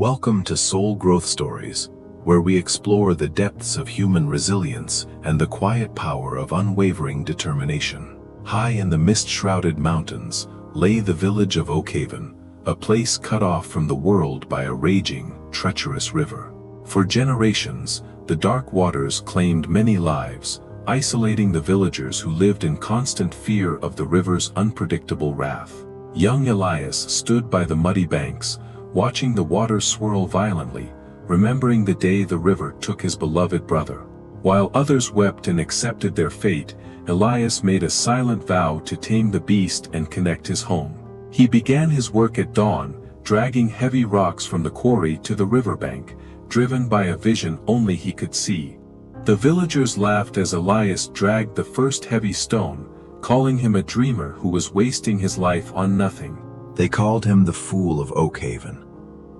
Welcome to Soul Growth Stories, where we explore the depths of human resilience and the quiet power of unwavering determination. High in the mist-shrouded mountains lay the village of Oakhaven, a place cut off from the world by a raging, treacherous river. For generations, the dark waters claimed many lives, isolating the villagers who lived in constant fear of the river's unpredictable wrath. Young Elias stood by the muddy banks, watching the water swirl violently, remembering the day the river took his beloved brother. While others wept and accepted their fate, Elias made a silent vow to tame the beast and connect his home. He began his work at dawn, dragging heavy rocks from the quarry to the riverbank, driven by a vision only he could see. The villagers laughed as Elias dragged the first heavy stone, calling him a dreamer who was wasting his life on nothing. They called him the Fool of Oakhaven,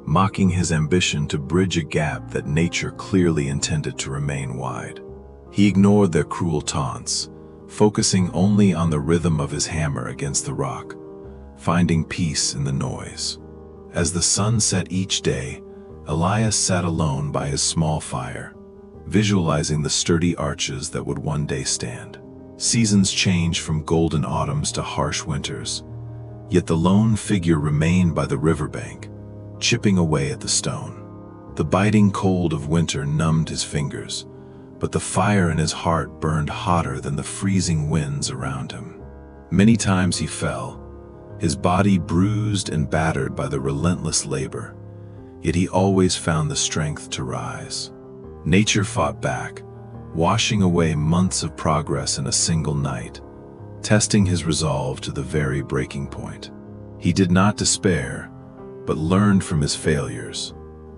mocking his ambition to bridge a gap that nature clearly intended to remain wide. He ignored their cruel taunts, focusing only on the rhythm of his hammer against the rock, finding peace in the noise. As the sun set each day, Elias sat alone by his small fire, visualizing the sturdy arches that would one day stand. Seasons changed from golden autumns to harsh winters, yet the lone figure remained by the riverbank, chipping away at the stone. The biting cold of winter numbed his fingers, but the fire in his heart burned hotter than the freezing winds around him. Many times he fell, his body bruised and battered by the relentless labor, yet he always found the strength to rise. Nature fought back, washing away months of progress in a single night, testing his resolve to the very breaking point. He did not despair, but learned from his failures,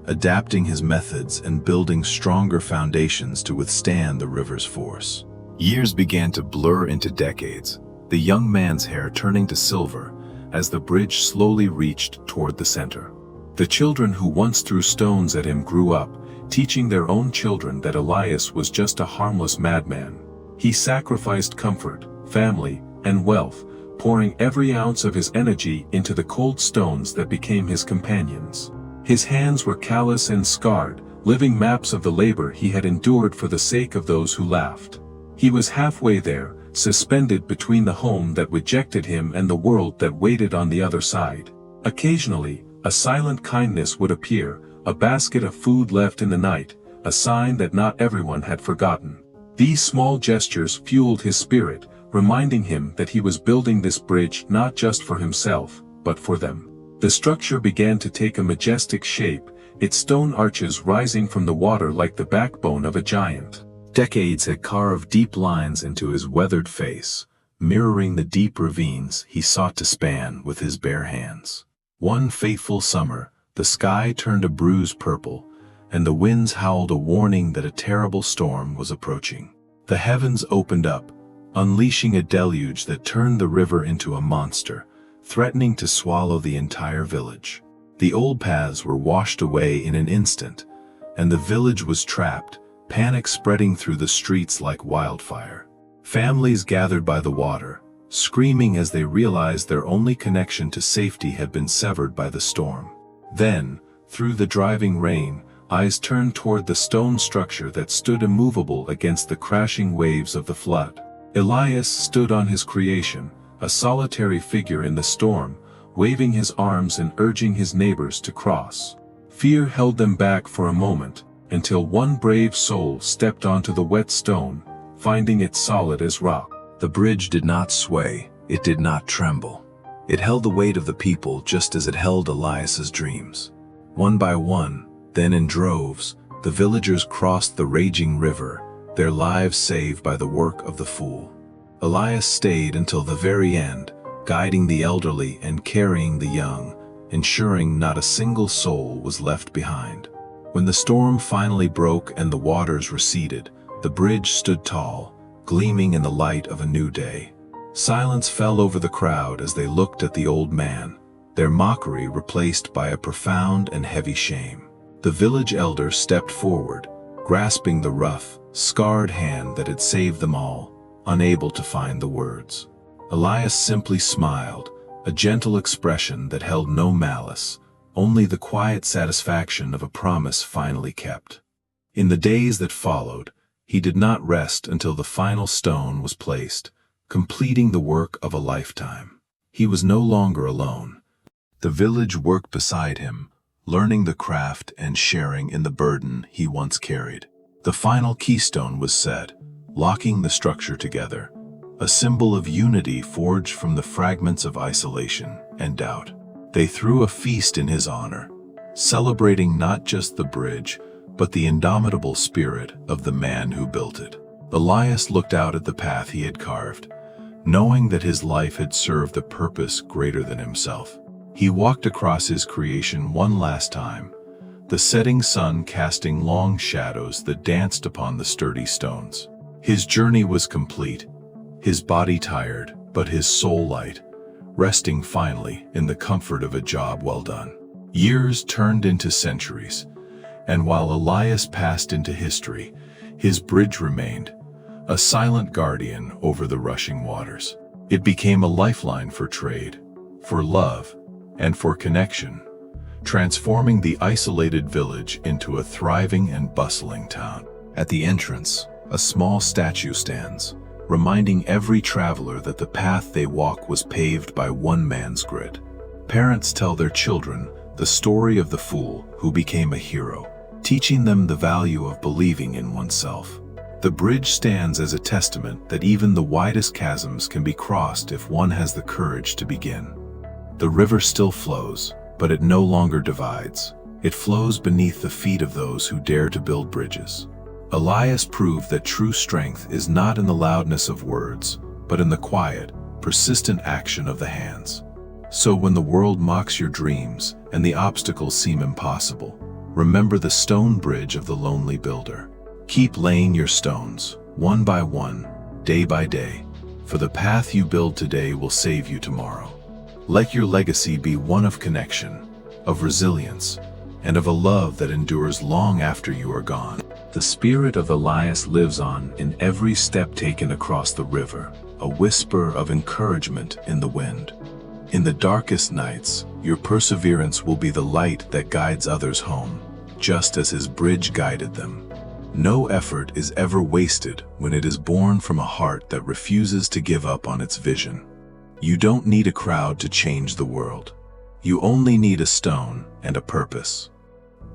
adapting his methods and building stronger foundations to withstand the river's force. Years began to blur into decades, the young man's hair turning to silver as the bridge slowly reached toward the center. The children who once threw stones at him grew up, teaching their own children that Elias was just a harmless madman. He sacrificed comfort, family, and wealth, pouring every ounce of his energy into the cold stones that became his companions. His hands were callous and scarred, living maps of the labor he had endured for the sake of those who laughed. He was halfway there, suspended between the home that rejected him and the world that waited on the other side. Occasionally, a silent kindness would appear, a basket of food left in the night, a sign that not everyone had forgotten. These small gestures fueled his spirit, reminding him that he was building this bridge not just for himself, but for them. The structure began to take a majestic shape, its stone arches rising from the water like the backbone of a giant. Decades had carved deep lines into his weathered face, mirroring the deep ravines he sought to span with his bare hands. One fateful summer, the sky turned a bruised purple, and the winds howled a warning that a terrible storm was approaching. The heavens opened up, unleashing a deluge that turned the river into a monster, threatening to swallow the entire village. The old paths were washed away in an instant, and the village was trapped, panic spreading through the streets like wildfire. Families gathered by the water, screaming as they realized their only connection to safety had been severed by the storm. Then, through the driving rain, eyes turned toward the stone structure that stood immovable against the crashing waves of the flood. Elias stood on his creation, a solitary figure in the storm, waving his arms and urging his neighbors to cross. Fear held them back for a moment, until one brave soul stepped onto the wet stone, finding it solid as rock. The bridge did not sway, it did not tremble. It held the weight of the people just as it held Elias's dreams. One by one, then in droves, the villagers crossed the raging river, their lives saved by the work of the Fool. Elias stayed until the very end, guiding the elderly and carrying the young, ensuring not a single soul was left behind. When the storm finally broke and the waters receded, the bridge stood tall, gleaming in the light of a new day. Silence fell over the crowd as they looked at the old man, their mockery replaced by a profound and heavy shame. The village elder stepped forward, grasping the rough, scarred hand that had saved them all, unable to find the words. Elias simply smiled, a gentle expression that held no malice, only the quiet satisfaction of a promise finally kept. In the days that followed, he did not rest until the final stone was placed, completing the work of a lifetime. He was no longer alone. The village worked beside him, learning the craft and sharing in the burden he once carried. The final keystone was set, locking the structure together, a symbol of unity forged from the fragments of isolation and doubt. They threw a feast in his honor, celebrating not just the bridge, but the indomitable spirit of the man who built it. Elias looked out at the path he had carved, knowing that his life had served a purpose greater than himself. He walked across his creation one last time, the setting sun casting long shadows that danced upon the sturdy stones. His journey was complete, his body tired, but his soul light, resting finally in the comfort of a job well done. Years turned into centuries, and while Elias passed into history, his bridge remained, a silent guardian over the rushing waters. It became a lifeline for trade, for love, and for connection, transforming the isolated village into a thriving and bustling town. At the entrance, a small statue stands, reminding every traveler that the path they walk was paved by one man's grit. Parents tell their children the story of the fool who became a hero, teaching them the value of believing in oneself. The bridge stands as a testament that even the widest chasms can be crossed if one has the courage to begin. The river still flows, but it no longer divides. It flows beneath the feet of those who dare to build bridges. Elias proved that true strength is not in the loudness of words, but in the quiet, persistent action of the hands. So when the world mocks your dreams and the obstacles seem impossible, remember the stone bridge of the lonely builder. Keep laying your stones, one by one, day by day, for the path you build today will save you tomorrow. Let your legacy be one of connection, of resilience, and of a love that endures long after you are gone. The spirit of Elias lives on in every step taken across the river, a whisper of encouragement in the wind. In the darkest nights, your perseverance will be the light that guides others home, just as his bridge guided them. No effort is ever wasted when it is born from a heart that refuses to give up on its vision. You don't need a crowd to change the world. You only need a stone and a purpose.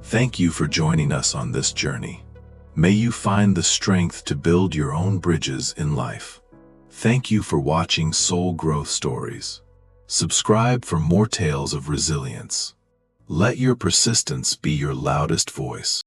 Thank you for joining us on this journey. May you find the strength to build your own bridges in life. Thank you for watching Soul Growth Stories. Subscribe for more tales of resilience. Let your persistence be your loudest voice.